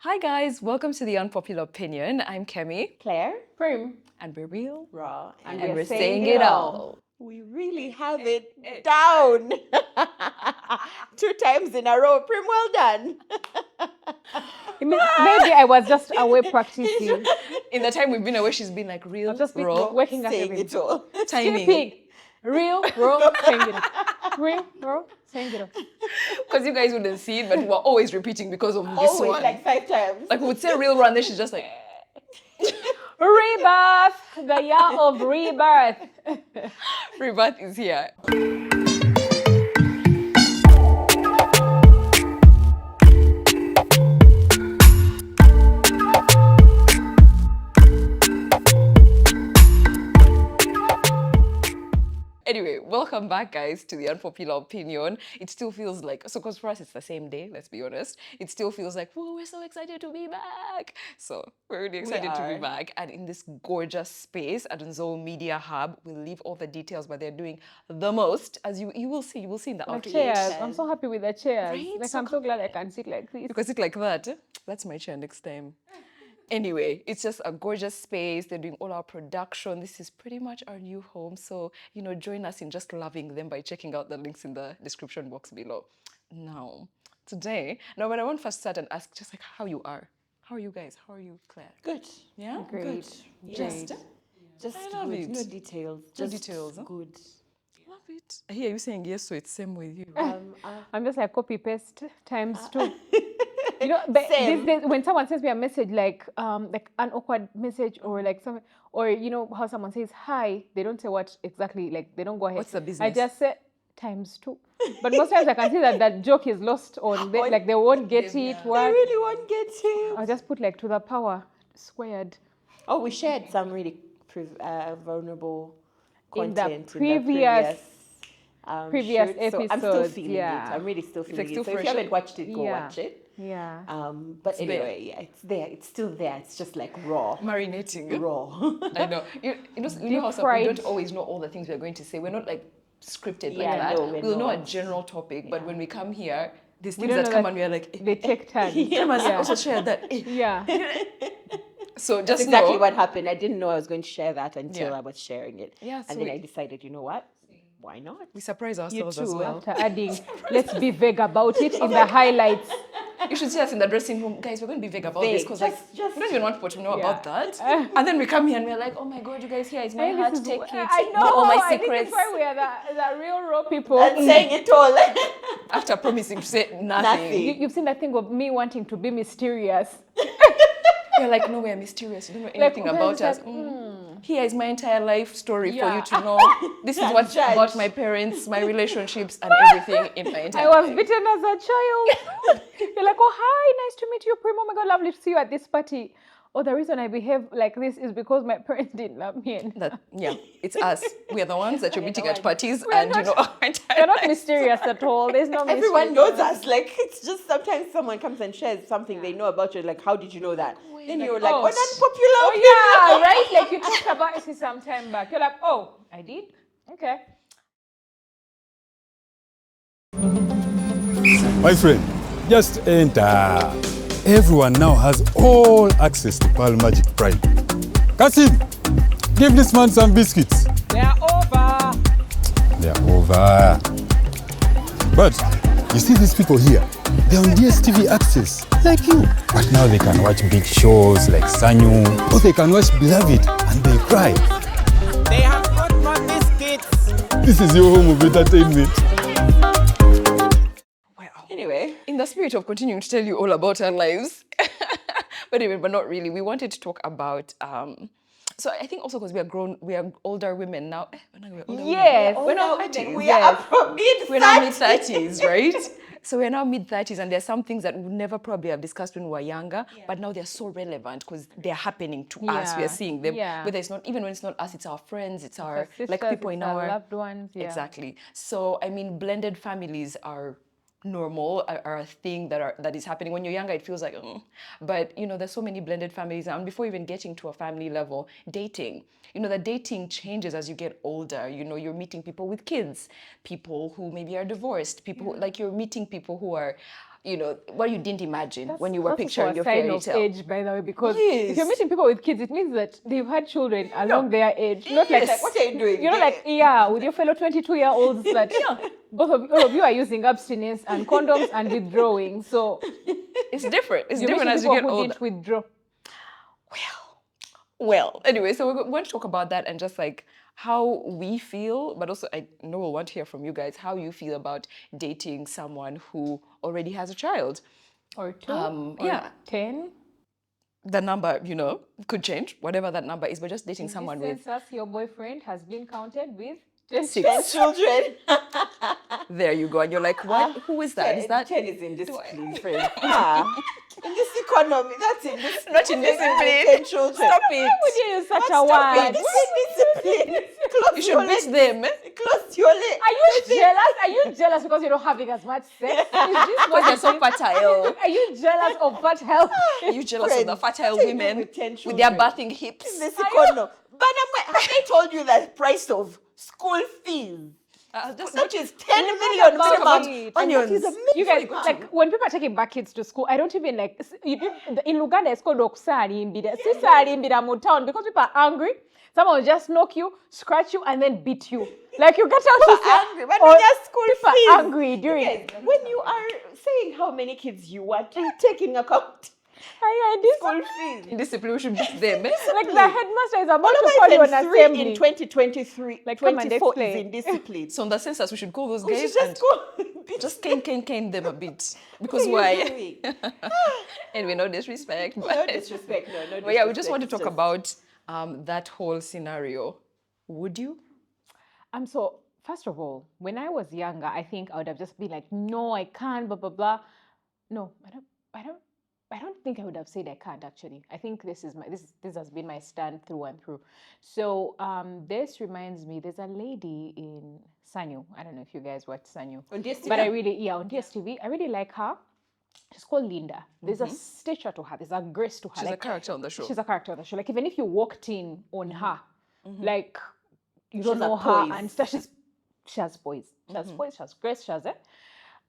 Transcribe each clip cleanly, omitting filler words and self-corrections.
Hi guys, welcome to the Unpopular Opinion. I'm Kemi. Claire, Prim. And we're real. Raw, And we're saying it all. We really have it down. 2 times in a row. Prim, well done. Maybe I was just away practicing. In the time we've been away, she's been like real, I've just been raw, working at Saying it all. timing. Skipping. Real, raw, saying it. Real, raw, saying it. Because you guys wouldn't see it, but we're always repeating because of this Always one. like 5 times. Like we would say real raw, and then she's just like, Rebirth, the year of rebirth. rebirth is here. Anyway, welcome back, guys, to the Unpopular Opinion. It still feels like, so because for us it's the same day, let's be honest. It still feels like, whoa, we're so excited to be back. So we're really excited to be back. And in this gorgeous space at Nzou Media Hub, we'll leave all the details, but they're doing the most, as you will see in the The outreach. chairs. I'm so happy with the chairs. Right? Like, So I'm so glad I can sit like this. You can sit like that. That's my chair next time. Anyway, it's just a gorgeous space. They're doing all our production. This is pretty much our new home. So, join us in just loving them by checking out the links in the description box below. Now, but I want to first start and ask just like how you are. How are you guys? How are you, Claire? Good. Yeah? Great. Good. Just Just I love good. it. No details. No Just details, huh? good. Love it. I hear you saying yes, so it's same with you. I'm just like copy paste times 2. Same. These days, when someone sends me a message like an awkward message or like something, or how someone says hi, they don't say what exactly, like they don't go ahead. What's the business? I just say times 2. But most times I can see that joke is lost on them, like they won't get it. I What? really won't get it. I'll just put like to the power squared. Oh, we shared some really vulnerable In the content previous shoot. So I'm still episodes, feeling yeah. it. I'm really still feeling still it. So if fresh. you haven't watched it, go Yeah. watch it. Yeah. But anyway, yeah, it's there. It's still there. It's just like raw. Marinating. Raw. I know. You know how some, we fried. don't always know all the things we're going to say. We're not like scripted like Yeah, that. no, we're We'll know a not. general topic, but when we come here, these We things don't that know come that and we're like, They take turns. I must also share that. Yeah. So That's just exactly know. what happened. I didn't know I was going to share that until Yeah. I was sharing it. Yeah, And so then I decided, you know what? Why not? We surprise ourselves as too, well. After adding, let's be vague about it in the highlights. You should see us in the dressing room. Guys, we're going to be vague about this Vague. because Just- we don't even want people to know Yeah. about that. And then we come here and we're like, oh my God, you guys, here is my heart, This is- take it. I know. Know all my I think secrets. that's why we are the real raw people. And saying it all. After promising to say nothing. Nothing. You've seen that thing of me wanting to be mysterious. We're like, no, we're mysterious. You don't know anything Like, about just us. like, Here is my entire life story for Yeah. you to know. This is what Judge. about my parents, my relationships, and everything in my entire I was life. bitten as a child. You're like, oh, hi, nice to meet you, Prim. Oh my God, lovely to see you at this party. Oh, the reason I behave like this is because my parents didn't love me. And Yeah, it's us. We are the ones that you're meeting at parties, We're and not- our entire you're not lives. mysterious at all. There's no mystery. Everyone knows us. Like, it's just sometimes someone comes and shares something they know about you. Like, how did you know that? Then you're like, oh, oh, unpopular Oh, opinion. yeah, right? Like you talked about it some time back. You're like, oh, I did? Okay. My friend, just enter. Everyone now has all access to Pearl Magic Prime. Kasim, give this man some biscuits. They're over. They're over. But you see these people here, they're on DStv access, like you. But now they can watch big shows like Sanyu, or they can watch Beloved and they cry. They have got more biscuits. This is your home of entertainment. Anyway, In the spirit of continuing to tell you all about our lives, but not really. We wanted to talk about. So I think also because we are older women now. We're older Yes. women. We're not older 30s. women. We are from mid-30s. We're now mid-30s, right? So we're now mid-30s, and there's some things that we never probably have discussed when we were younger, but now they're so relevant because they're happening to us. We are Yeah. seeing them. Yeah. Whether it's not, even when it's not us, it's our friends, it's our sisters, like people it's in our our loved ones, yeah. Exactly. So I mean, blended families are normal, are a thing that is happening. When you're younger, it feels like, but there's so many blended families now. And before even getting to a family level, dating, the dating changes as you get older. You're meeting people with kids, people who maybe are divorced, people who, like you're meeting people who are what you didn't imagine when you were That's picturing also your a sign fairy of tale. age, by the way, because if you're Yes. meeting people with kids, it means that they've had children along their age. Not Yes. like What are you doing? with your fellow 22-year-olds that all of you are using abstinence and condoms and withdrawing. So It's different. It's you're different meeting as you people get who older. didn't withdraw. Well, anyway, so we're going to talk about that and just like how we feel, but also I know we'll want to hear from you guys how you feel about dating someone who already has a child. Or 2, or yeah. 10. The number, could change, whatever that number is, but just dating In someone this with census, your boyfriend has been counted with 6. 10 children. There you go. And you're like, what? Who is that? Is that 10 is indiscipline, friend. In this economy, that's indiscipline. not indiscipline? 10 children. Stop it. Would you use such a Stop word? it. It's indiscipline. Close You your should legs. beat them. Close your legs. Are you jealous? Are you jealous because you're not having as much sex? Is this Because what they're it so is? fertile. Are you jealous of fat health? Are you jealous of the Friend, fertile what are you doing women with 10 with their children? birthing hips? In this economy. But have they told you the price of school fees? Which is 10 million about minimum. it. And that is Onions. a You guys, minimum. like, when people are taking back kids to school, I don't even like, in Uganda, it's called okusalimbira. Sisalimbira mu town because people are angry. Someone will just knock you, scratch you, and then beat you. Like, you get out to say, Angry, but or when you're school people fees. are angry during Guys, when you are saying how many kids you want, you're taking account school fees. Discipline, we should beat them. Like, the headmaster is about All to of call you us an in 3 in assembly. 2023, Like, come and 24 is explain. indiscipline. So in the census, we should call those We guys should and just go. just cane them a bit. Because What are you why? doing? Anyway, no disrespect. No But, disrespect, no disrespect. but yeah, we just want to talk Just- about that whole scenario. Would you? So first of all, when I was younger, I think I would have just been like, no, I can't, blah blah blah. No, I don't think I would have said I can't actually. I think this has been my stand through and through. So this reminds me, there's a lady in Sanyu. I don't know if you guys watch Sanyu. On DStv? But on DStv, I really like her. She's called Linda. There's a stature to her. There's a grace to her. She's a character on the show. She's a character on the show. Like, even if you walked in on her, like, you don't She's a know her, poise. and stuff. She has poise. She has poise. She has grace. She has it.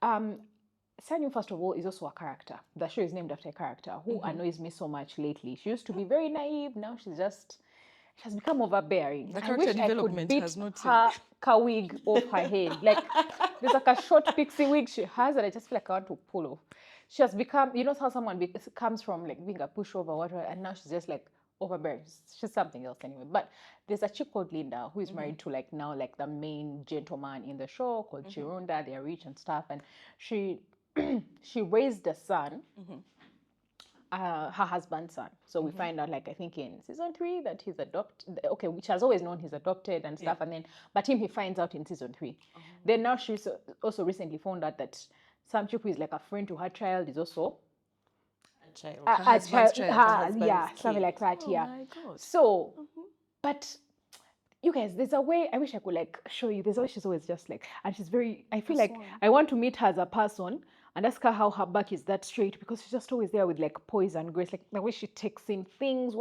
Sanyu, first of all, is also a character. The show is named after a character who annoys me so much lately. She used to be very naive. Now she has become overbearing. The I character wish I could development beat has not her wig off her head. Like, there's like a short pixie wig she has that I just feel like I want to pull off. She has become, you know how someone comes from like being a pushover, whatever, and now she's just like overbearing. She's something else anyway. But there's a chick called Linda who is married to like now like the main gentleman in the show called Chirunda. They're rich and stuff, and she she raised a son. Her husband's son. So we find out, like, I think in season 3 that he's adopted. Okay, which has always known he's adopted and stuff. And then, but he finds out in season 3. Then now she's also recently found out that some chick who is like a friend to her child is also Child. a husband's child. her- Husband's yeah, kid. something like that. Yeah. my God. So, but you guys, there's a way. I wish I could like show you. There's a way she's always just like, and she's very. I feel like I want to meet her as a person and ask her how her back is that straight, because she's just always there with like poise and grace, like the way she takes in things.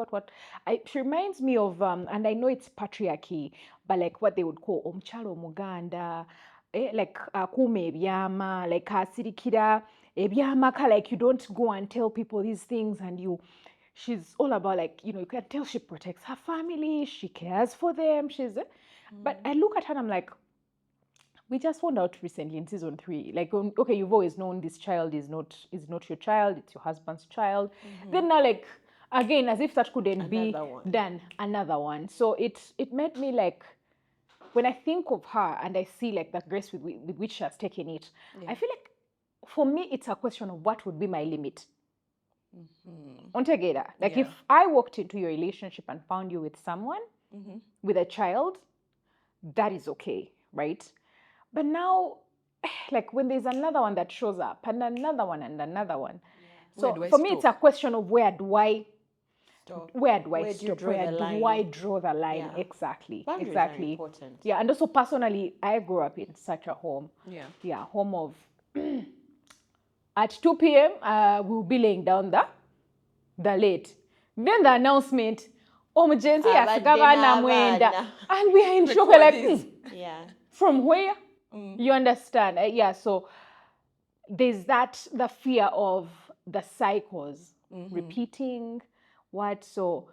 She reminds me of and I know it's patriarchy, but like what they would call omchalo muganda, like kume ebyama, like asirikira ebyamaka, like you don't go and tell people these things, and she's all about, like, you can tell she protects her family, she cares for them, but I look at her and I'm like, we just found out recently in season 3, like, okay, you've always known this child is not your child, it's your husband's child. Then now, like, again, as if that couldn't be done, another one. So it made me like, when I think of her and I see like the grace with which she has taken it, I feel like for me it's a question of what would be my limit. Ontegeda. Like, if I walked into your relationship and found you with someone with a child, that is okay, right? But now, like, when there's another one that shows up and another one and another one, so Where do I for me it's a stop? question of where do I stop? Where do you Stop? draw Where the do line? I draw the line? Yeah. Exactly. Boundaries are Exactly. important. Yeah, and also personally, I grew up in such a home. Yeah. Home of at 2 p.m. We'll be laying down the late. Then the announcement, omugenzi yasigaba na mwenda, and we are in shock. We're like, Yeah. from where? You understand? Yeah. So there's the fear of the cycles repeating. So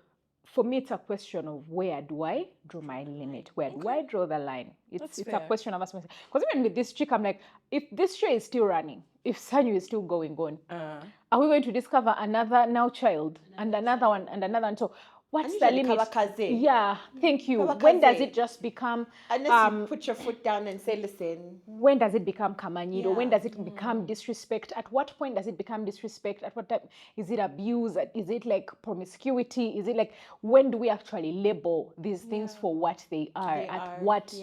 for me, it's a question of where do I draw my limit? Where do I draw the line? It's a question of asking myself. Because even with this chick, I'm like, if this show is still running, if Sanyu is still going on, are we going to discover another now child and another one and another one? So what's the limit? Kawakaze. Yeah, thank you. Kawakaze. When does it just become Unless you put your foot down and say, listen. when does it become kamanyido? When Yeah. does it become disrespect? At what point does it become disrespect? At what time is it abuse? Is it like promiscuity? Is it like, when do we actually label these things for what they are? What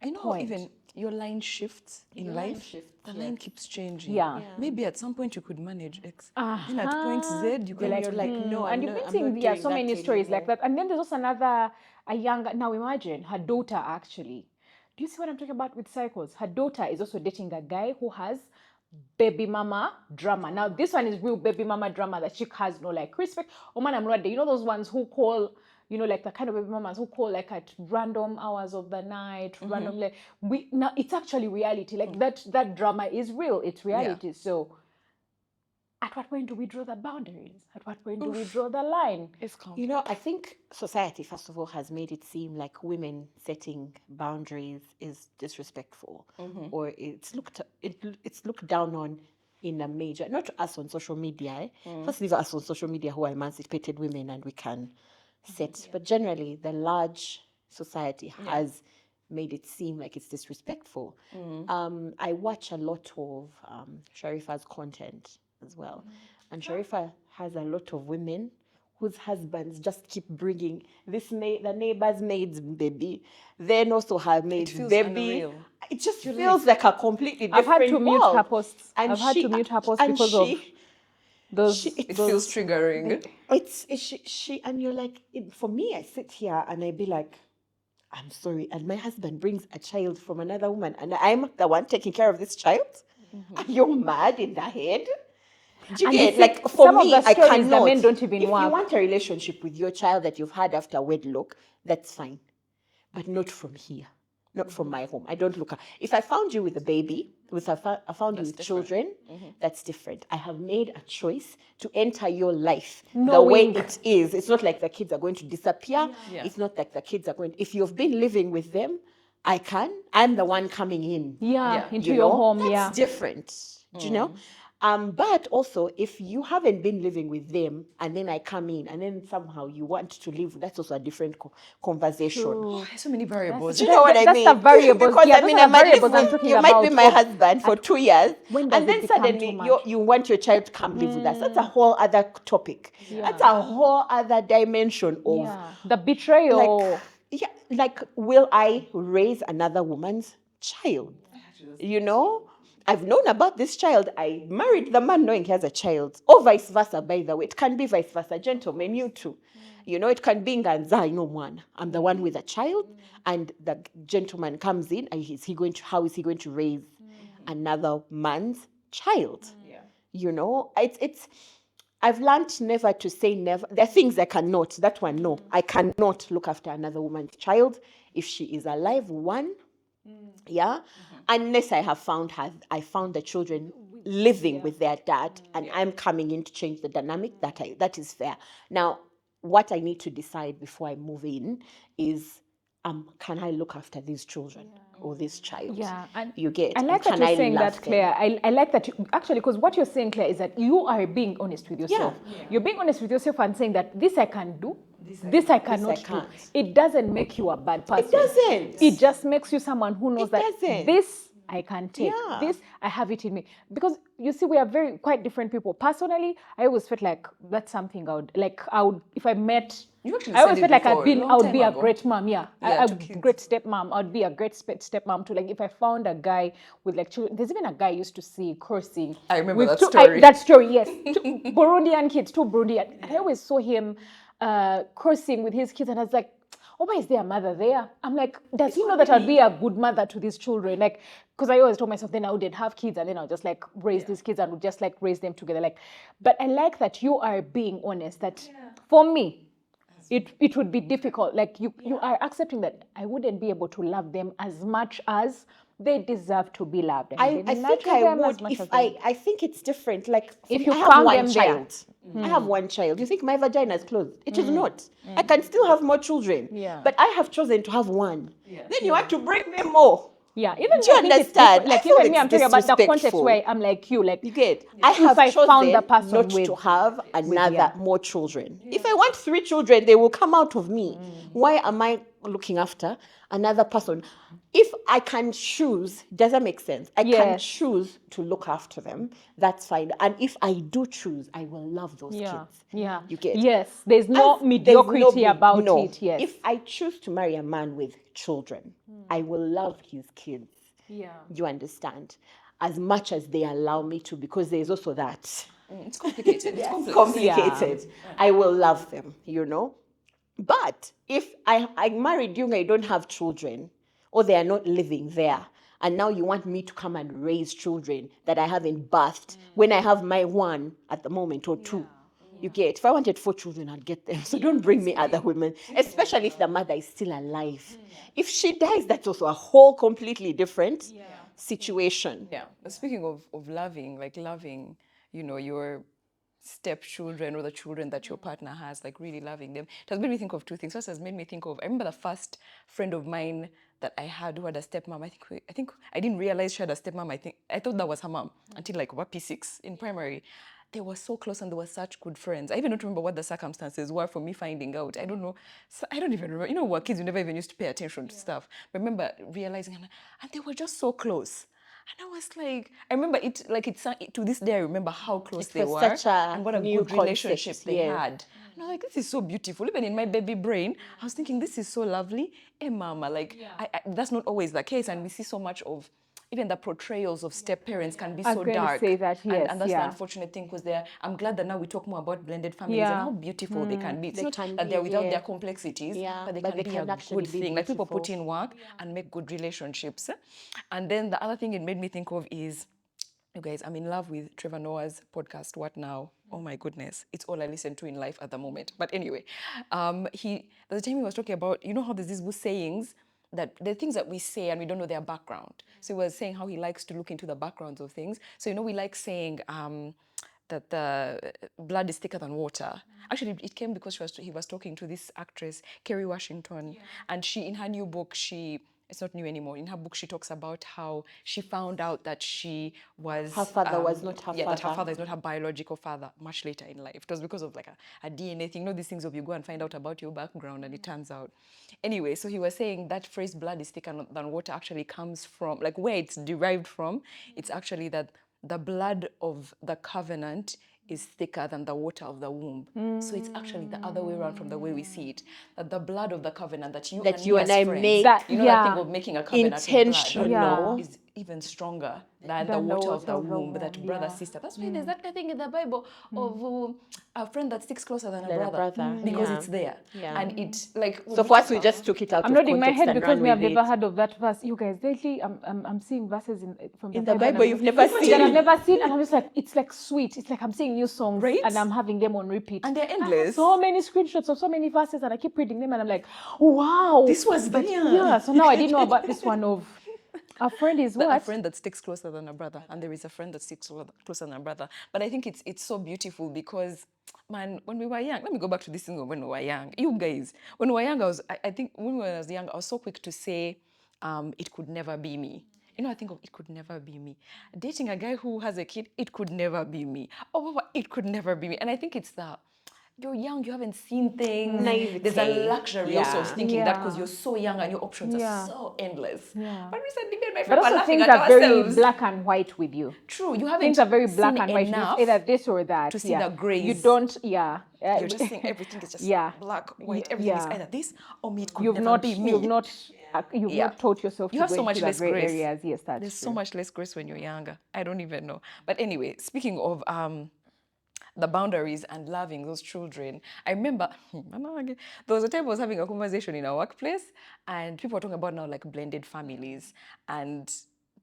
I know point? even your line shifts in life. The line keeps changing. Yeah. Maybe at some point you could manage X. Then at point Z you can You're like, no, and you've been seeing so many stories like that. And then there's also a younger, now imagine her daughter actually. Do you see what I'm talking about with cycles? Her daughter is also dating a guy who has baby mama drama. Now this one is real baby mama drama that she has no like respect. Oh man, I'm not there. You know those ones who call, like the kind of baby mamas who call like at random hours of the night, randomly. Now it's actually reality. Like that drama is real. It's reality. So at what point do we draw the boundaries? At what point do we draw the line? It's complex. I think society, first of all, has made it seem like women setting boundaries is disrespectful, or it's looked down on in a major. Not us on social media. First, leave us on social media who are emancipated women and we can set. But generally, the large society has made it seem like it's disrespectful. I watch a lot of Sharifa's content as well. And Sharifa has a lot of women whose husbands just keep bringing the neighbor's maid's baby, then also her maid's feels baby. unreal. It just feels like a completely different I've had to mute world. her posts. And I've had to mute her posts because of those. It feels triggering. It's she and you're like, for me, I sit here and I be like, I'm sorry, and my husband brings a child from another woman and I'm the one taking care of this child. Are you mad in the head? Do you And get you see, like for some of me, the I stories, the cannot. men don't even if work. you want a relationship with your child that you've had after wedlock, that's fine, but not from here, not from my home. I don't look at. If I found you with a baby, I found you with children, that's different. I have made a choice to enter your life the way it is. It's not like the kids are going to disappear. Yeah. It's not like the kids are going. If you've been living with them, I'm the one coming in. Into You your know, home. that's different. Do you know? But also, if you haven't been living with them and then I come in and then somehow you want to live, that's also a different conversation. There's so many variables. Do you know what I mean? That's the variables. Because Yeah, I mean, those I are might live variables I'm with talking you, might be about. my husband for 2 years, When does and then it become suddenly too much? you want your child to come live with us. That's a whole other topic. That's a whole other dimension of The betrayal. like, will I raise another woman's child? You know, I've known about this child. I married the man knowing he has a child. Or vice versa, by the way. It can be vice versa. Gentlemen, you too. You know, it can be Nganza, one. I'm the one with a child, and the gentleman comes in, and how is he going to raise another man's child? You know, it's I've learned never to say never. There are things I cannot. That one, no. I cannot look after another woman's child if she is alive, one. Unless I have found the children living with their dad, and I'm coming in to change the dynamic. That is fair. Now, what I need to decide before I move in is, can I look after these children or this child? And you get. I like that you're saying that, Claire. I like that actually, because what you're saying, Claire, is that you are being honest with yourself. You're being honest with yourself and saying that this I can do. This I cannot do. It doesn't make you a bad person. It doesn't. It just makes you someone who knows that doesn't. this I can take. This I have it in me. Because you see, we are quite different people. Personally, I always felt like that's something I would if I met. I always felt like I would be a great mom. A great stepmom. I would be a great stepmom too. Like if I found a guy with like children. There's even a guy I used to see cursing. I remember that story. That story, yes. Two Burundian kids, and I always saw him cursing with his kids, and I was like, oh, why is there a mother there? I'm like, does he know that I'd be a good mother to these children? Like, because I always told myself then I wouldn't have kids, and then I'll just like raise these kids and would just like raise them together. Like, but I like that you are being honest. That for me, it would be difficult. Like you are accepting that I wouldn't be able to love them as much as they deserve to be loved. And I they think nurture I them as would much if as they- I think it's different. Like for If me, you I have found one them there. child. I have one child. You think my vagina is closed? It is not. I can still have more children. Yeah. But I have chosen to have one. Then you want to bring me more. Yeah, even Do you me, I think it's understand? different. Like I feel even me, it's I'm talking about the context disrespectful. where I'm like you, like You get? I if have I chosen found the person not with- to have another yeah. more children. If I want 3 children, they will come out of me. Why am I looking after another person? If I can choose, does that make sense? I can Yes. choose to look after them. That's fine. And if I do choose, I will love those kids. Yeah. You get? Yes. There's no As there's mediocrity no about no. it. Yes. If I choose to marry a man with children, I will love his kids. Yeah. You understand? As much as they allow me to, because there's also that. It's complicated. It's complex. Complicated. I will love them, you know? But if I'm married young, I don't have children, or they are not living there, and now you want me to come and raise children that I haven't birthed when I have my one at the moment or 2. You get? If I wanted 4 children, I'd get them. So don't bring me other women, especially if the mother is still alive. If she dies, that's also a whole completely different situation. Yeah. Speaking of loving, like loving, your stepchildren or the children that your partner has, like really loving them. It has made me think of 2 things. First, it has made me think of, I remember the first friend of mine that I had who had a stepmom. I think I didn't realize she had a stepmom. I thought that was her mom until like P6 in primary. They were so close and they were such good friends. I even don't remember what the circumstances were for me finding out. I don't know. So I don't even remember. You know, we're kids, we never even used to pay attention to stuff. But I remember realizing, and they were just so close. And I was like, I remember it, like to this day, I remember how close they was were such a and what a new good relationship concept, they yes. had. And I was like, this is so beautiful. Even in my baby brain, I was thinking, this is so lovely. Hey, mama, like, that's not always the case. And we see so much of, even the portrayals of step parents can be I was so going to dark. say that, yes, and that's yeah. the unfortunate thing, because I'm glad that now we talk more about blended families Yeah. and how beautiful they can be. It's They not can that they're be, without yeah. their complexities, Yeah, but they but can they be can a actually good be thing. Like people beautiful. put in work and make good relationships. And then the other thing it made me think of is, you guys, I'm in love with Trevor Noah's podcast, What Now? Oh my goodness. It's all I listen to in life at the moment. But anyway, there's a time he was talking about, you know how there's these sayings, that the things that we say and we don't know their background. So he was saying how he likes to look into the backgrounds of things. So, we like saying that the blood is thicker than water. Actually, it came because he was talking to this actress, Kerry Washington. And she, in her new book, it's not new anymore. In her book, she talks about how she found out that Her father was not her that her father. father is not her biological father much later in life. It was because of like a DNA thing. These things of you go and find out about your background and it turns out. Anyway, so he was saying that phrase, blood is thicker than water, actually comes from, like where it's derived from, it's actually that the blood of the covenant is thicker than the water of the womb. So it's actually the other way around from the way we see it. That the blood of the covenant that you and I friends, make That- that yeah. thing of making a covenant with intentional. blood is even stronger than the Than the water of the water of the womb, that womb, brother, yeah. sister. That's why there's that thing in the Bible of a friend that sticks closer than a Than a brother. brother, Because yeah. it's there. Yeah. And it, like... So for us, we just took it out I'm of nodding my context head and because ran me, I've with never it. heard of that verse. You guys, lately, I'm seeing verses from In the and Bible I'm- you've never that I've seen. never seen, and I'm just like, it's like sweet. It's like I'm seeing new songs, Right? and I'm having them on repeat. And they're I have endless. so many screenshots of so many verses, and I keep reading them, and I'm like, wow, This was but there. yeah. So now I didn't know about this one of a friend is A what? friend that sticks closer than a brother, and there is a friend that sticks closer than a brother. But I think it's so beautiful because, man, when we were young, let me go back to this thing of when we were young. You guys, when we were young, I think when I was young, I was so quick to say, it could never be me. I think of it could never be me. Dating a guy who has a kid, it could never be me. Oh, it could never be me. And I think it's that you're young, you haven't seen things. Naivete. There's a luxury also of Yeah. thinking that because Yeah. you're so young and your options Yeah. are so endless. Yeah. But recently, me and my But friend were also laughing things at are very ourselves. black and white with you. True, you haven't Things are very black seen and white. enough It's either this or that. to see yeah. the grays. You don't, yeah. You're just saying everything is just Yeah. black, white. Yeah. Everything is Yeah. either this or me. It could You've never not, be me. you've not Yeah. taught yourself You to have go so into much the less gray grace. areas. Yes, that's There's true. so much less grace when you're younger. I don't even know. But anyway, speaking of the boundaries and loving those children, I remember there was a time I was having a conversation in our workplace and people were talking about now like blended families. And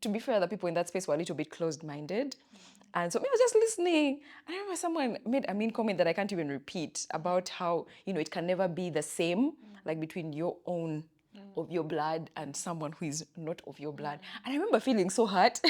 to be fair, the people in that space were a little bit closed-minded. And so I was just listening. And I remember someone made a mean comment that I can't even repeat about how, it can never be the same, like between your own of your blood and someone who is not of your blood. And I remember feeling so hurt,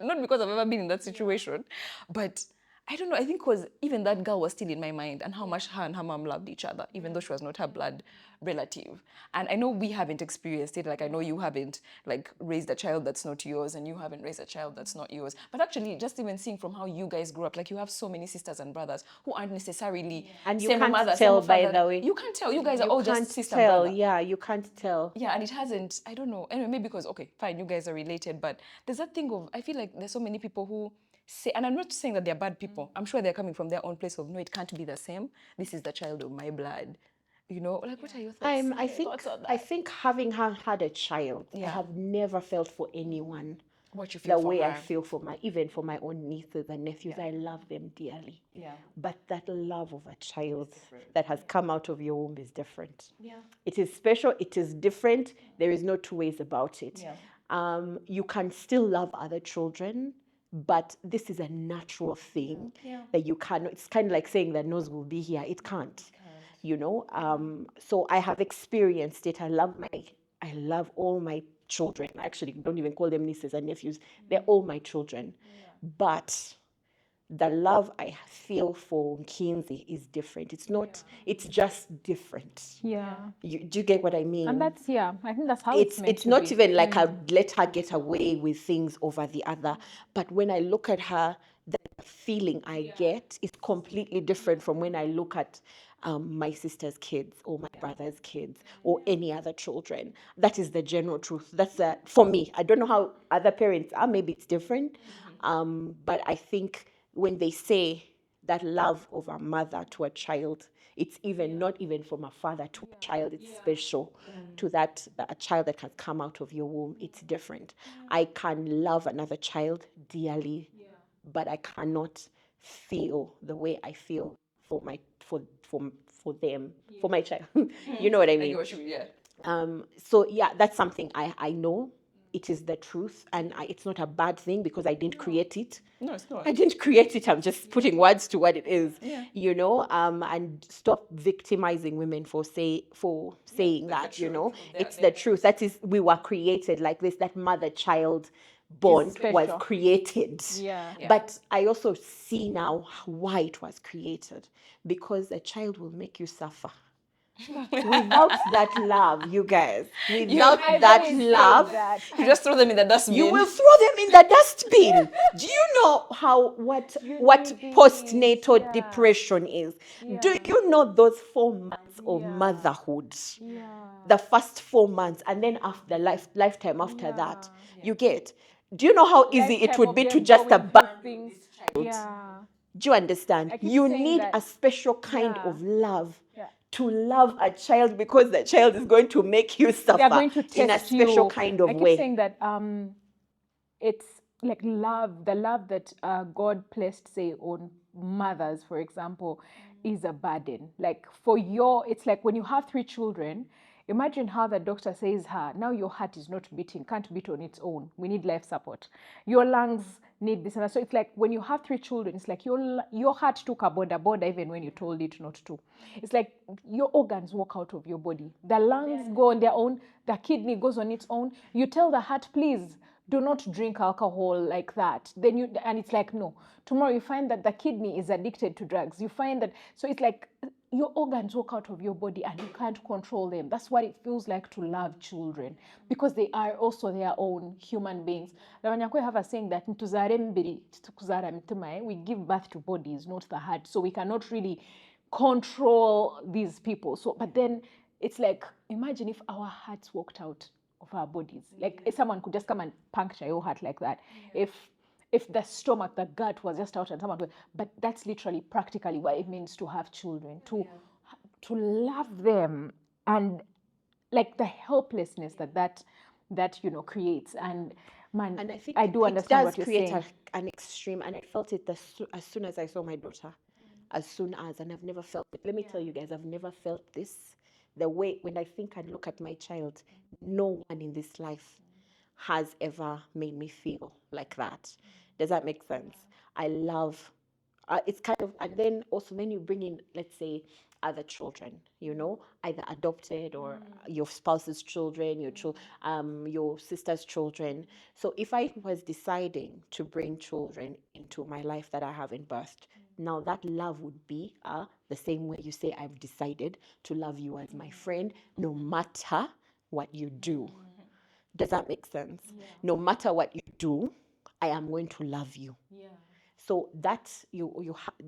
not because I've ever been in that situation, but I don't know, I think because even that girl was still in my mind, and how much her and her mom loved each other, even though she was not her blood relative. And I know we haven't experienced it, like I know you haven't like raised a child that's not yours, and you haven't raised a child that's not yours. But actually, just even seeing from how you guys grew up, like you have so many sisters and brothers who aren't necessarily And you same can't mother, tell, same by father. the way. You can't tell. You guys are You all can't just sister tell. brother. Yeah, you can't tell. Yeah, and it hasn't, I don't know. Anyway, maybe because, okay, fine, you guys are related, but there's that thing of, I feel like there's so many people who say, and I'm not saying that they're bad people. I'm sure they're coming from their own place of, no, it can't be the same. This is the child of my blood. You know, like, what are your thoughts? I think having had a child, I Yeah. have never felt for anyone What you feel the for way I her. feel for even for my own nieces and nephews. I love them dearly. Yeah. But that love of a child that has come out of your womb is different. Yeah. It is special. It is different. There is no two ways about it. Yeah. You can still love other children, but this is a natural thing that you cannot. It's kind of like saying that nose will be here. It can't. You know. So I have experienced it. I love all my children. I actually don't even call them nieces and nephews. They're all my children. But the love I feel for Kinsey is different. It's not, it's just different. Yeah. Do you get what I mean? And that's, yeah, I think that's how it's meant It's to not be. even like I let her get away with things over the other. But when I look at her, the feeling I get is completely different from when I look at my sister's kids or my brother's kids or any other children. That is the general truth. That's for me. I don't know how other parents are. Maybe it's different. But I think when they say that love of a mother to a child, it's even not even from a father to a child, it's special to that a child that has come out of your womb. It's different. I can love another child dearly, but I cannot feel the way I feel for my for them, for my child. You know what I mean? So yeah, that's something I know. It is the truth, and it's not a bad thing because I didn't create it. No, it's not. I didn't create it. I'm just putting words to what it is. You know, and stop victimizing women for saying that. You know, it's the truth. That is, we were created like this. That mother-child bond was special. created. Yeah. But I also see now why it was created, because a child will make you suffer. Without that love, you guys, without that love, You just throw them in the dustbin. you will throw them in the dustbin. Do you know what postnatal depression is? Do you know those 4 months of motherhood? The first 4 months, and then after lifetime after that, you get. Do you know how easy it would be to just abandon this child? Yeah. Do you understand? keep You saying need that- a special kind of love Yeah. to love a child, because the child is going to make you suffer They're going to test in a special you. kind of I keep way. saying that it's like love, the love that God placed, say, on mothers, for example, is a burden. Like it's like when you have 3 children, imagine how the doctor says, now your heart is not beating, can't beat on its own. We need life support. Your lungs need this and that. So it's like when you have 3 children, it's like your heart took a border even when you told it not to. It's like your organs walk out of your body. The lungs go on their own, the kidney goes on its own. You tell the heart, please, do not drink alcohol like that. And it's like, no. Tomorrow you find that the kidney is addicted to drugs. You find that, so it's like your organs walk out of your body and you can't control them. That's what it feels like to love children, because they are also their own human beings. Abanyakwe have a saying that we give birth to bodies, not the heart. So we cannot really control these people. So, but then it's like, imagine if our hearts walked out of our bodies. Like if someone could just come and puncture your heart like that. If the stomach, the gut was just out and someone could, but that's literally practically what it means to have children, to love them, and like the helplessness that creates. And man, And I think I do understand what it you're does create saying. an extreme, and I felt it as soon as I saw my daughter. As soon as, and I've never felt it. Let me tell you guys, I've never felt this. The way, when I think and look at my child, no one in this life has ever made me feel like that. Does that make sense? I love It's kind of, and then also when you bring in, let's say, other children, you know, either adopted or your spouse's children, your sister's children. So if I was deciding to bring children into my life that I haven't birthed, now that love would be the same way you say I've decided to love you as my friend, no matter what you do. Does that make sense? No matter what you do, I am going to love you. So that's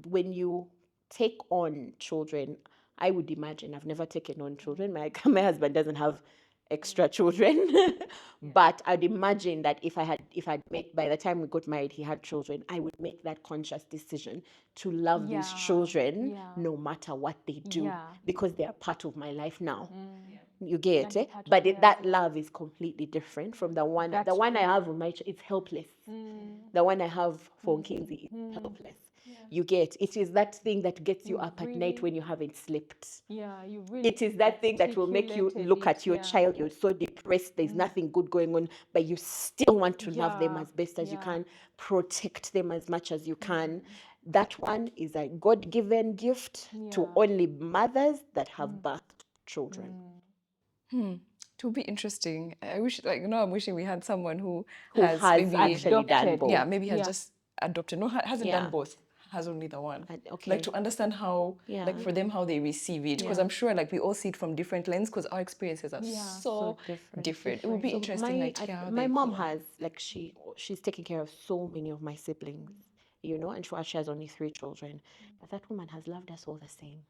when you take on children. I would imagine, I've never taken on children. My husband doesn't have extra children, but I'd imagine that if I'd made, by the time we got married, he had children, I would make that conscious decision to love these children no matter what they do, because they are part of my life now. You get it? But that love is completely different from the one I have with my child. It's helpless. The one I have for Kinsey is helpless. You get it is that thing that gets you up at night when you haven't slept. You really It is that thing that will make you look at your child. You're so depressed. There's nothing good going on, but you still want to love them as best as you can, protect them as much as you can. That one is a God-given gift to only mothers that have birthed children. It would be interesting. I wish, I'm wishing we had someone who has maybe actually done adopted. both. Yeah, maybe has just adopted. No, hasn't done both. Has only the one. Okay. Like to understand how, like for them, how they receive it. Because I'm sure like we all see it from different lenses because our experiences are so different. It would be interesting to hear how my mom has, like, she's taking care of so many of my siblings, you know, and she has only 3 children. But that woman has loved us all the same.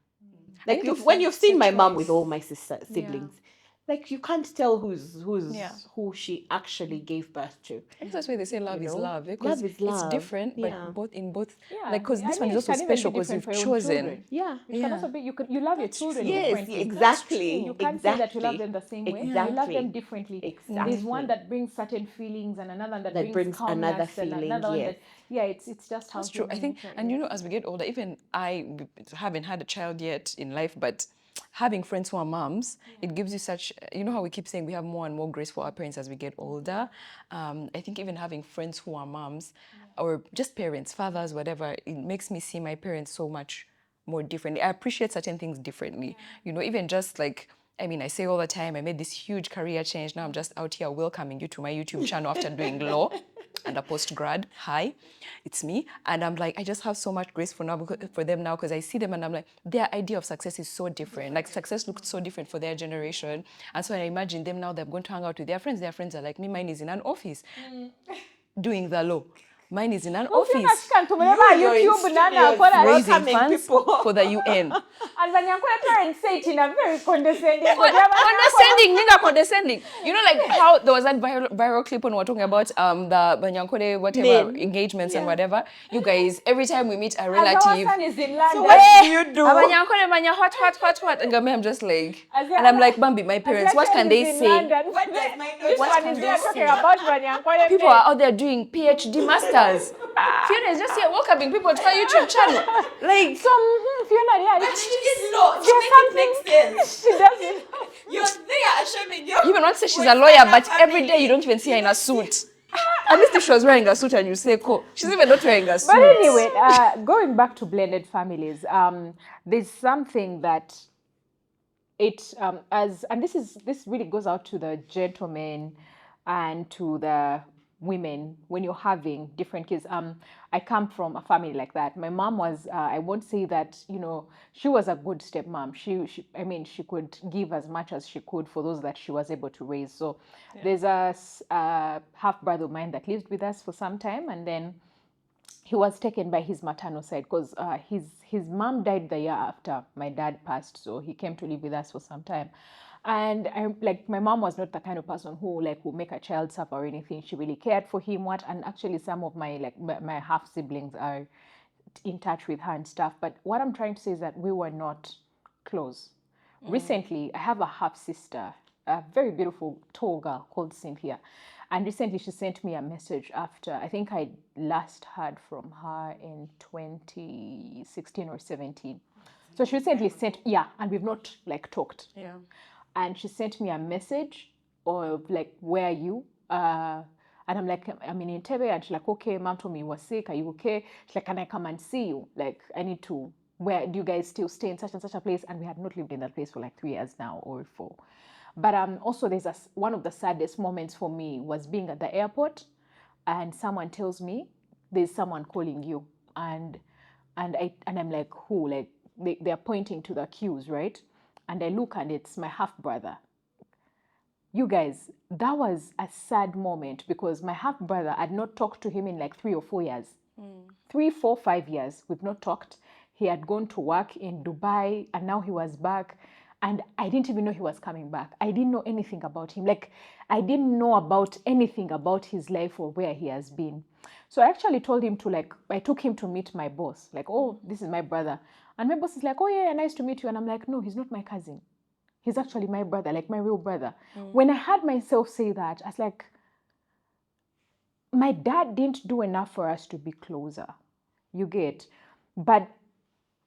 Like when you've seen my mom with all my siblings, like you can't tell who she actually gave birth to. I guess that's why they say love is love. Love is love. It's different, but in both. Like, because this I one mean, is it also can even be special because different you've for your own chosen. children. Yeah. It can also be you love your children Yes, differently. exactly. You can't say that you love them the same way. You love Exactly. them differently. Exactly. There's one that brings certain feelings and another that brings brings another calmness and feeling, another one yes. that it's just how That's true. I think, nature and is. as we get older, even I haven't had a child yet in life, but having friends who are moms, it gives you such, how we keep saying we have more and more grace for our parents as we get older. I think even having friends who are moms or just parents, fathers, whatever, it makes me see my parents so much more differently. I appreciate certain things differently. Even just like, I say all the time, I made this huge career change. Now I'm just out here welcoming you to my YouTube channel after doing law and a post-grad. Hi, it's me. And I'm like, I just have so much grace for them now because I see them and I'm like, their idea of success is so different. Like success looked so different for their generation. And so I imagine them now, they're going to hang out with their friends. Their friends are like me. Mine is in an office doing the law. Mine is in an office raising funds for the UN. And when you're trying to say it in a very condescending Condescending. Like how there was that viral clip when we were talking about the Banyankole whatever engagements and whatever. You guys, every time we meet a relative, our son is in London. So what do you do? Banyankole, what? And I'm just like, and I'm like, Bambi, my parents, what can they say? What can they talking about Banyankole? People are out there doing PhD masters. Fiona is just here welcoming people to her YouTube channel. Like, Fiona, But she did law. She makes it make sense. she doesn't. You're there showing you. you even want to say she's a lawyer, but every day you don't even see her in a suit. At least if she was wearing a suit and you say, cool, she's even not wearing a suit. But anyway, going back to blended families, there's something that and this really goes out to the gentlemen and to the women when you're having different kids. I come from a family like that. My mom was, I won't say that, she was a good stepmom. She could give as much as she could for those that she was able to raise. So there's a half brother of mine that lived with us for some time, and then he was taken by his maternal side because his mom died the year after my dad passed, so he came to live with us for some time. And my mom was not the kind of person who would make a child suffer or anything. She really cared for him. And actually some of my my half siblings are in touch with her and stuff. But what I'm trying to say is that we were not close. Recently, I have a half sister, a very beautiful tall girl called Cynthia. And recently she sent me a message after, I think I last heard from her in 2016 or 17. So she recently sent, and we've not talked. Yeah. And she sent me a message of where are you? And I'm like, I'm in Entebbe. And she's like, okay, mom told me you were sick. Are you okay? She's like, can I come and see you? Like, I need to, where do you guys still stay in such and such a place? And we had not lived in that place for like 3 years now or 4. But also there's one of the saddest moments for me was being at the airport and someone tells me there's someone calling you. And I'm like, who? Like, they're pointing to the queues, right? And I look and it's my half brother. You guys, that was a sad moment because my half brother, I'd not talked to him in like 3 or 4 years. 3, 4, 5 years, we've not talked. He had gone to work in Dubai and now he was back. And I didn't even know he was coming back. I didn't know anything about him. Like, I didn't know about anything about his life or where he has been. So I actually told him to, like, I took him to meet my boss. Like, oh, this is my brother. And my boss is like, oh yeah, nice to meet you. And I'm like, no, he's not my cousin. He's actually my brother, like my real brother. When I heard myself say that, I was like, my dad didn't do enough for us to be closer. You get? But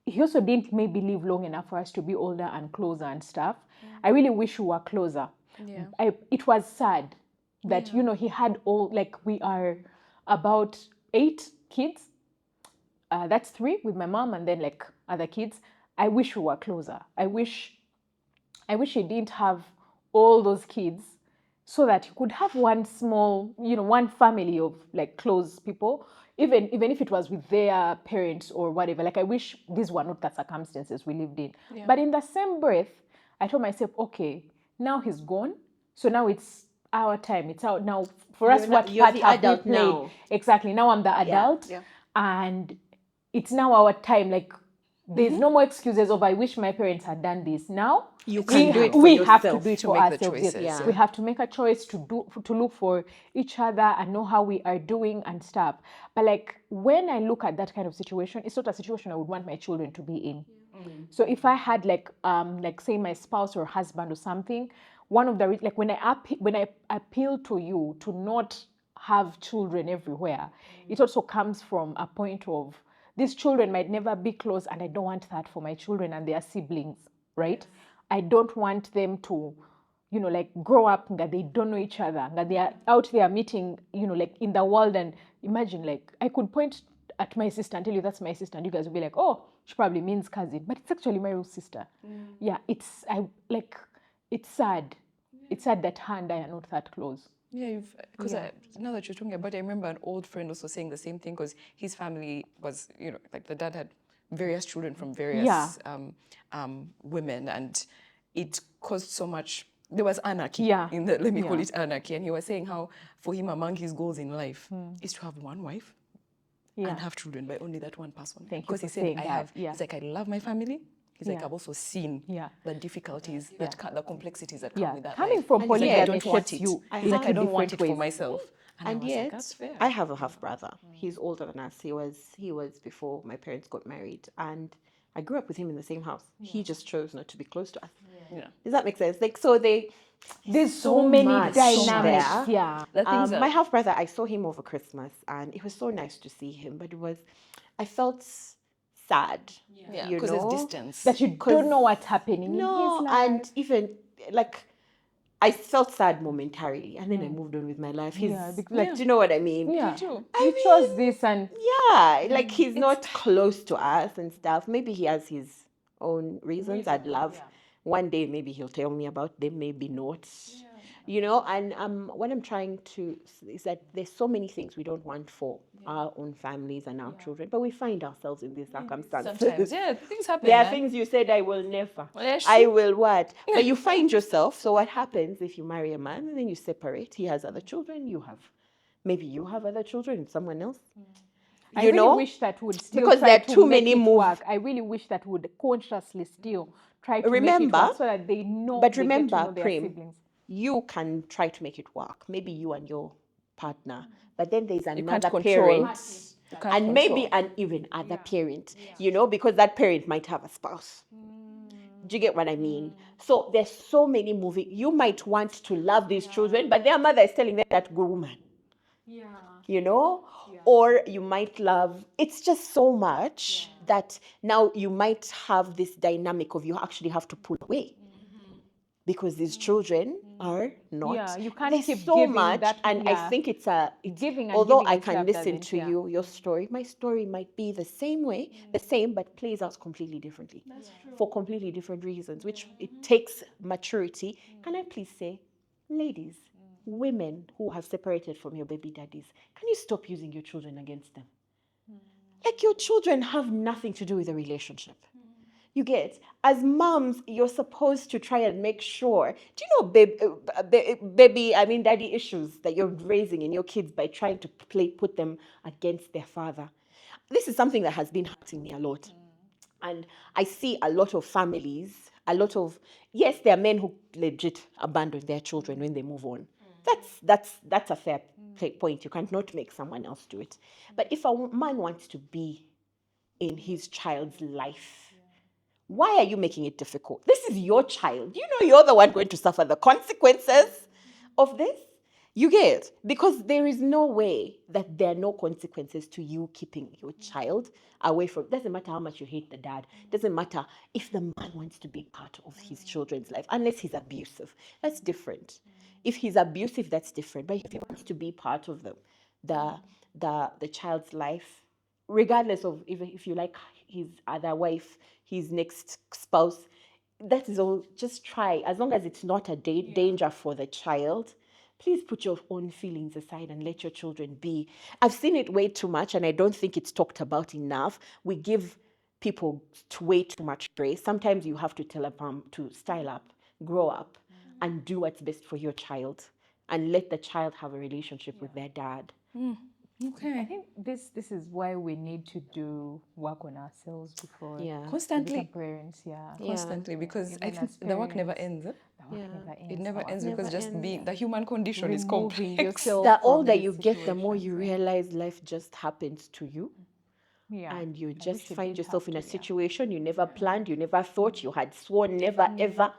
he also didn't maybe live long enough for us to be older and closer and stuff. I really wish we were closer. Yeah. It was sad that, you know, he had all, like, we are about 8 kids. That's 3 with my mom and then like other kids. I wish we were closer. I wish he didn't have all those kids so that he could have one small, you know, one family of like close people, even if it was with their parents or whatever. Like, I wish these were not the circumstances we lived in. Yeah. But in the same breath, I told myself, okay, now he's gone. So now it's our time. It's out now for us. What you're part the have we adult played? now. Exactly. Now I'm the adult. Yeah. And it's now our time. Like, there's no more excuses of I wish my parents had done this. Now You can do it for we have to yourself. do it To for make the ourselves. Yes. choices, yeah. We have to make a choice to look for each other and know how we are doing and stuff. But like, when I look at that kind of situation, it's not a situation I would want my children to be in. So if I had like say my spouse or husband or something, one of the like when I appeal to you to not have children everywhere, it also comes from a point of these children might never be close, and I don't want that for my children and their siblings, right? I don't want them to, you know, like grow up that they don't know each other, that they are out there meeting, you know, like in the world. And imagine, like, I could point at my sister and tell you that's my sister, and you guys will be like, oh, she probably means cousin, but it's actually my real sister. Yeah, it's sad. It's sad that her and I are not that close. Yeah, because now that you're talking about it, I remember an old friend also saying the same thing because his family was, you know, like the dad had various children from various women, and it caused so much. There was anarchy in the, let me call it anarchy. And he was saying how for him among his goals in life is to have one wife and have children by only that one person. Thank you Because he for said, saying that. he's like, I love my family. He's like, Yeah. I've also seen the difficulties, the complexities that come with that Coming life. from He's like, I polygamy don't want shapes it. you He's like, I in don't want it different for ways. myself. And I And was yet, like, that's fair. I have a half brother. He's older than us. He was before my parents got married, and I grew up with him in the same house. He just chose not to be close to us. Yeah. Does that make sense? Like, so There's so many much dynamics. there. Yeah. The things My that, half brother, I saw him over Christmas, and it was so nice to see him. But I felt sad. yeah, you because there's know? distance. That you don't know what's happening in No, his life. and even like I felt sad momentarily, and then I moved on with my life. He's like, do you know what I mean? Yeah. too. You chose this and Yeah, like he's not close to us and stuff. Maybe he has his own reasons. I'd love one day maybe he'll tell me about them, maybe not. You know, and what I'm trying to is that there's so many things we don't want for our own families and our children, but we find ourselves in these circumstances. Sometimes, things happen. There are man. things you said, I will never. Well, yeah, I sure. will what? But you find yourself. So what happens if you marry a man and then you separate? He has other children. Maybe you have other children and someone else. I You really know? wish that would still Because try there are to too make many it move- work. I really wish that would consciously still try to make it Remember- work so that they know. but they get to remember, know their Prem, siblings. You can try to make it work. Maybe you and your partner. But then there's can't another control. parent. You can't And maybe control. an even other parent, you know, because that parent might have a spouse. Do you get what I mean? So there's so many moving. You might want to love these children, but their mother is telling them that good woman. You know? Or you might love, it's just so much that now you might have this dynamic of you actually have to pull away. because these children are not. Yeah, you can't There's keep so giving much, that- and I yeah. think it's Giving and although giving I is can love listen doesn't, to yeah. your story, my story might be the same way, the same, but plays out completely differently for completely different reasons, which it takes maturity. Can I please say, ladies, women who have separated from your baby daddies, can you stop using your children against them? Like, your children have nothing to do with the relationship. You get, as moms, you're supposed to try and make sure. Do you know daddy issues that you're raising in your kids by trying to put them against their father? This is something that has been hurting me a lot. And I see a lot of families, yes, there are men who legit abandon their children when they move on. That's a fair point. You can't not make someone else do it. But if a man wants to be in his child's life, why are you making it difficult? This is your child. You know you're the one going to suffer the consequences of this. You get? Because there is no way that there are no consequences to you keeping your child away from. Doesn't matter how much you hate the dad. Doesn't matter if the man wants to be part of his children's life, unless he's abusive. That's different. If he's abusive, that's different. But if he wants to be part of the child's life, regardless of even if you like his other wife, his next spouse, that is all. Just try, as long as it's not a danger for the child. Please put your own feelings aside and let your children be. I've seen it way too much, and I don't think it's talked about enough. We give people way too much grace. Sometimes you have to tell a mom to style up, grow up, and do what's best for your child, and let the child have a relationship with their dad. Okay. I think this is why we need to do work on ourselves before Constantly. we become parents. Constantly, because I Even think as the work never parents, ends. the work never ends. It never Our ends because just being the human condition is removing complex. yourself The from older these you get, the more you situations, realize life just happens to you. And you I just wish it find didn't yourself have in a to, situation you never planned, you never thought, you had sworn never ever.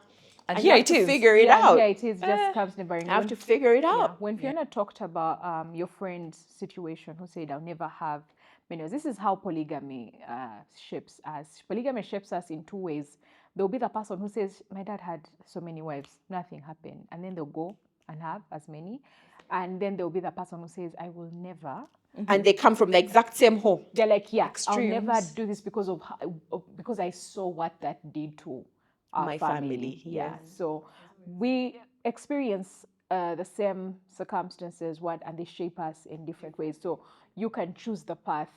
And you here have it to is. figure it out. Yeah, it is just comes never I have to figure it out. When Fiona talked about your friend's situation, who said, "I'll never have many," this is how polygamy shapes us. Polygamy shapes us in two ways. There'll be the person who says, "My dad had so many wives, nothing happened," and then they'll go and have as many. And then there'll be the person who says, "I will never." And they come from the exact same home. They're like, "Yeah, Extremes. I'll never do this because because I saw what that did to our My family, Yeah. yes. So we experience the same circumstances, and they shape us in different ways. So you can choose the path.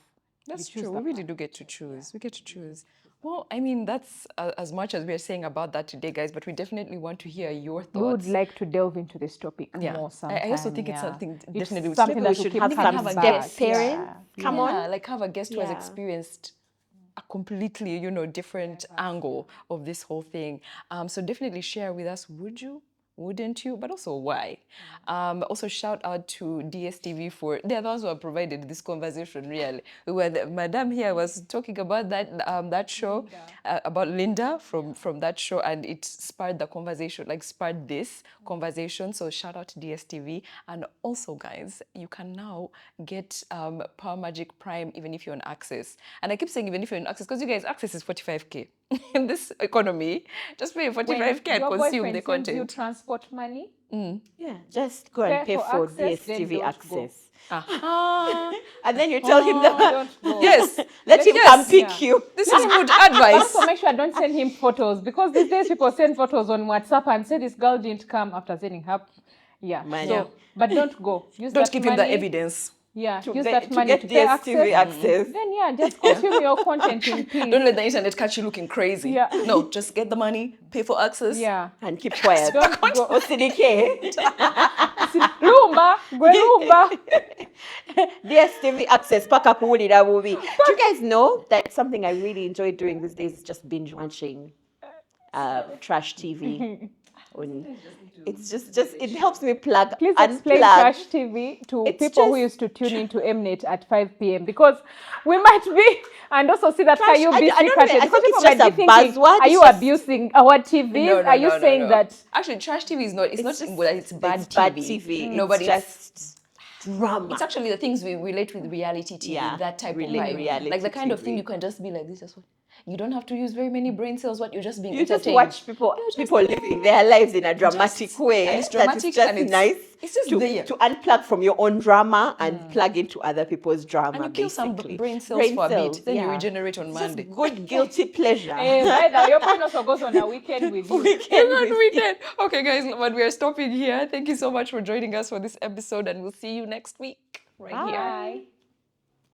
That's You choose true. the We really do get to choose. We get to choose. Well, I mean, that's as much as we're saying about that today, guys, but we definitely want to hear your We would thoughts. like to delve into this topic Yeah. more sometime. I also think it's something definitely we something should- that we will should keep have coming some back. step parents. Come on. like have a guest who has Yeah. experienced a completely, different angle of this whole thing. So definitely share with us, would you? Wouldn't you? But also why? Also shout out to DStv for, they're the ones who have provided this conversation really. Madame here was talking about that show, about Linda from that show, and it spurred the conversation, spurred this conversation. So shout out to DStv. And also guys, you can now get Power Magic Prime even if you're on Access. And I keep saying even if you're on Access, because you guys, Access is 45k. In this economy, just pay 45k and your consume boyfriend the sends you content. transport money, Yeah, just go and pay Pay for for access, then DStv don't access. Ah, And then you tell him that, don't go. yes, let him yes. come pick you. This is good advice. Also, make sure I don't send him photos, because these days people send photos on WhatsApp and say this girl didn't come after sending her. Yeah. Man, So, yeah. but don't go. Use Don't that give money. him the evidence. Yeah. To Use get- that to money get to pay DStv access. Then just consume your content in peace. Don't let the internet catch you looking crazy. Yeah. No, just get the money, pay for access. Yeah. And keep quiet. Don't go. OCDK. Lumba, gwe lumba. DStv access, paka kuwulira bubi. Do you guys know that something I really enjoy doing these days is just binge watching trash TV. It's just it helps me plug. Please explain unplug. Trash TV to It's people who just- used to tune into Mnet at 5 p.m. because we might be, and also see that Trash, you I be don't know, secreted. I Because think people it's might just be a thinking, buzzword, are it's you just- abusing our TVs? Are you saying that? Actually, trash TV is not. It's not just- well, it's bad it's TV. bad TV. No, but It's just drama. It's actually the things we relate with reality TV, Yeah, that type of relate vibe. reality Like the kind of thing TV. you can just be like, this is what you don't have to use very many brain cells. What you're just being You just entertained. watch people living their lives in a dramatic way. and it's that dramatic is just and it's- nice it's just to, there. to unplug from your own drama and plug into other people's drama. And you kill some basically. brain cells for a cells, bit, then you yeah. regenerate on It's Monday. just good guilty pleasure. Either your partner also goes on a weekend with you. Weekend Good with- weekend. Okay, guys, but we are stopping here. Thank you so much for joining us for this episode, and we'll see you next week right here. Bye.